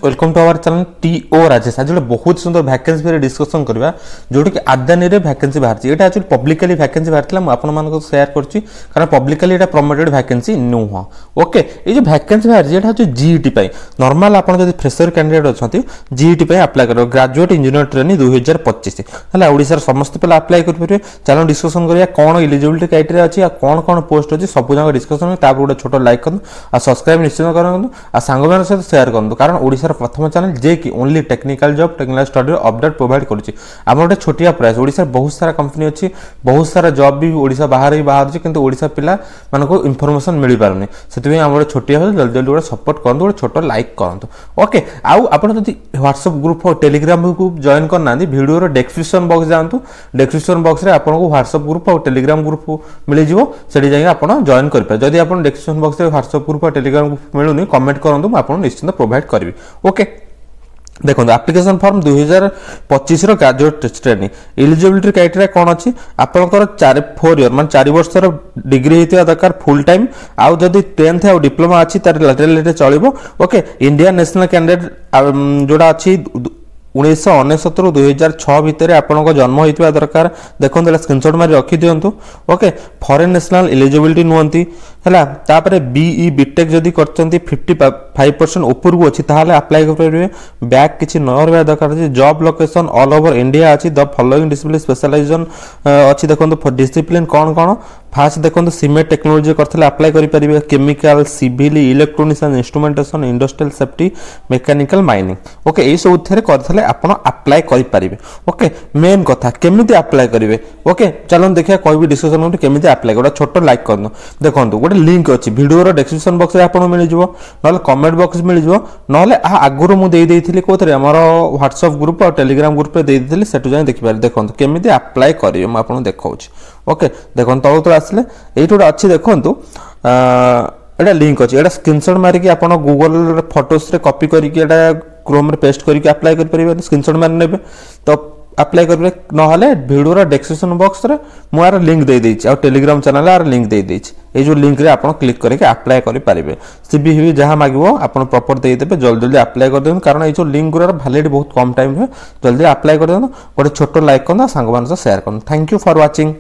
Welcome to our channel TO Rajesh. आज बहुत सुंदर वैकेंसी पे डिस्कशन करबा जोटी कि आदानी रे वैकेंसी बाहर एटा एक्चुअली पब्लिकली वैकेंसी बाहरला म आपन मान को शेयर करछि कारण पब्लिकली एटा प्रमोटेड वैकेंसी नुह। ओके ए जो वैकेंसी बाहर एटा हो जीईटी पई नॉर्मल आपन जदि फ्रेशर कैंडिडेट अछंती जीईटी पई अप्लाई करो ग्रेजुएट इंजीनियर ट्रेनिंग 2025 हला ओडिसा समस्त पे अप्लाई कर परिबे। चलो डिस्कशन करिया कोन एलिजिबिलिटी क्राइटेरिया अछि आ कोन कोन पोस्ट अछि सब जगह डिस्कशन तापर गोटे छोटो लाइक करन आ सब्सक्राइब निश्चित करन आ सांग मान से शेयर करन कारण ओडिसा प्रथम चैनल जे कि only technical job technical study update provide करूची। आम गोटे छोटिया प्रयास ओडिसा बहुत सारा कंपनी अछि बहुत सारा जॉब भी ओडिसा बाहर ही बाहर किंतु ओडिसा पिला मान को इन्फॉर्मेशन मिल पारने सेति आम गोटे छोटिया हो जल्दी जल्दी गोटे सपोर्ट करन गोटे छोटो लाइक करन। ओके आउ आपण जदि व्हाट्सएप ग्रुप और टेलीग्राम ग्रुप जॉइन करना वीडियो रो डिस्क्रिप्शन बॉक्स जानतु डिस्क्रिप्शन बॉक्स रे आपण को व्हाट्सएप ग्रुप और टेलीग्राम ग्रुप मिल जिवो सेठी जाई आपण जॉइन कर पाए। जदि आपण डिस्क्रिप्शन बॉक्स रे व्हाट्सएप ग्रुप और टेलीग्राम ग्रुप मिलुनी कमेंट करंतु म आपण निश्चित प्रोवाइड करबी। ओके देखो एप्लिकेशन फॉर्म 2025 रो ग्रेजुएट ट्रेनिंग एलिजिबिलिटी क्राइटेरिया कोन अछि आपनकर 4 ईयर मान 4 वर्ष रो डिग्री हेतिया दरकार फुल टाइम आउ जदि 10th आ डिप्लोमा अछि तार लैटरल चलिबो। ओके इंडियन नेशनल कैंडिडेट जोडा अछि 1999 रु 2006 भितर आपन को जन्म होइतबा दरकार देखो स्क्रीनशॉट मारी रखि दियंतु। ओके फॉरेन नेशनल एलिजिबिलिटी नुंती हला तापरे बीई बीटेक जदी करचंती 55% ऊपर को अछि ताहाले अप्लाई कर परिबे। बैक किछि न रहबा दरकार अछि job location all over India अछि द फॉलोइंग डिसिप्लिन स्पेशलाइजेशन अछि देखो फॉर डिसिप्लिन कोन कोन फास्ट देखो सीमेंट टेक्नोलॉजी करथले अप्लाई करि परिबे chemical civil electronics and instrumentation industrial safety mechanical mining. Okay ए सब थरे करथले आपण अप्लाई करि परिबे। ओके मेन कथा केमिति अप्लाई करिवे। ओके चलो देखिया कोई भी डिस्कशन में केमिति अप्लाई गोटा छोटो लाइक करनो देखंतु गोटे लिंक अछि वीडियो रो डिस्क्रिप्शन बॉक्स रे आपण मिल जिवो नले कमेंट बॉक्स मिल जिवो नले आ आगुरो मु देई देइथिली कोथरे हमर व्हाट्सएप ग्रुप और टेलीग्राम ग्रुप रे देई देइथिली सेटु जाय देखि पारे देखंतु केमिति अप्लाई करिवे म आपण देखाउछि। ओके देखंतु तो आसले एइटोडा अछि देखंतु एटा लिंक अछि एटा स्क्रीनशॉट मारि कि आपण गूगल रे फोटोस रे कॉपी करि कि एटा क्रोम रे पेस्ट करि कि अप्लाई कर परिबे स्क्रीनशॉट मारि नेबे तो अप्लाई करबे नहले वीडियो रो डिस्क्रिप्शन बॉक्स रे मु आर लिंक दे देछि आ टेलीग्राम चैनल आर लिंक दे देछि ए जो लिंक रे आपण क्लिक करके अप्लाई करि परिबे सीबी हिबी जहां मागिवो आपण प्रॉपर दे देबे जल्दी जल्दी अप्लाई कर देन कारण ए जो लिंक रो वैलिड बहुत कम टाइम रे जल्दी अप्लाई कर देन गोटे छोटो लाइक करना संग मान से शेयर करना। Thank you for watching.